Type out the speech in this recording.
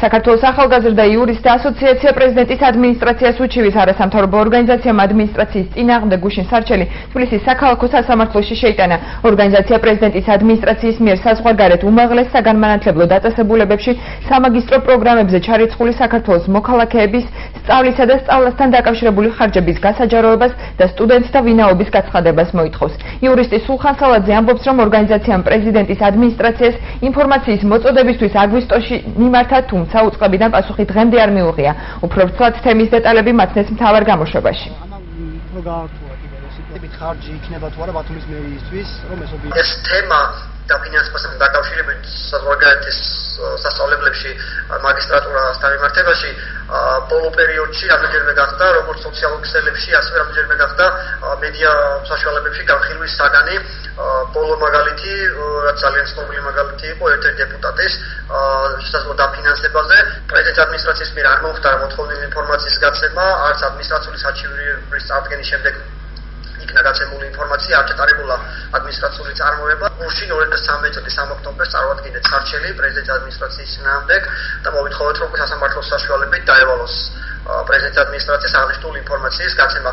საქართველოს ახალგაზრდა იურისტთა ასოციაცია პრეზიდენტის ადმინისტრაციას უჩივის არასამთავრობო ორგანიზაციამ ადმინისტრაციის წინააღმდეგ გუშინ სარჩელი თბილისის საქალაქო სასამართლოში შეიტანა. ორგანიზაცია პრეზიდენტის ადმინისტრაციის მიერ საზღვარგარეთ უმაღლეს საგანმანათლებლო დაწესებულებებში სამაგისტრო პროგრამებზე ჩარიცხული საქართველოს მოქალაქეების სწავლისა და სწავლასთან დაკავშირებული ხარჯების გასაჯაროებას და სტუდენტთა ვინაობის გაცხადებას მოითხოვს. იურისტი სულხან სალაძე ამბობს, რომ ორგანიზაციამ პრეზიდენტის ადმინისტრაციას ინფორმაციის მოწოდებისთვის აგვისტოში მიმართა, თუმცა უწყებიდან პასუხი დღემდე არ მიუღია. უფრო რთულად თემის დეტალები მაცნეს მთავარ გამოშვებაში. ხარჯი იქნება თუ არა ბათუმის მერიისთვის, რომ ეს თემა დაფინანსებასთან დაკავშირებით საზღვარგარეთის სასწავლებლებში მაგისტრატურასთან მიმართებაში ბოლო პერიოდში რამდენჯერმე გახდა როგორც სოციალურ ქსელებში, ასევე რამდენჯერმე გახდა მედია საშუალებებში განხილვის საგანი. ბოლო მაგალითი, რაც ძალიან ცნობილი მაგალითი იყო ერთ-ერთი დეპუტატის შესაძლო დაფინანსებაზე. პრეზიდენტის ადმინისტრაციის მიერ არ მოხდა მოთხოვნილი ინფორმაციის გაცემა, არც ადმინისტრაციული საჩივრის წარდგენის შემდეგ იქნა გაცემული ინფორმაცია, არ ჩატარებულა ადმინისტრაციული წარმოება. გუშინ 2013 წლის 3 ოქტომბერს წარუადგინეთ სარჩელი პრეზიდენტის ადმინისტრაციის წინააღმდეგ და მოვითხოვეთ, რომ სასამართლოს საშუალებით დაევალოს პრეზიდენტის ადმინისტრაციას აღნიშნული ინფორმაციის გაცემა.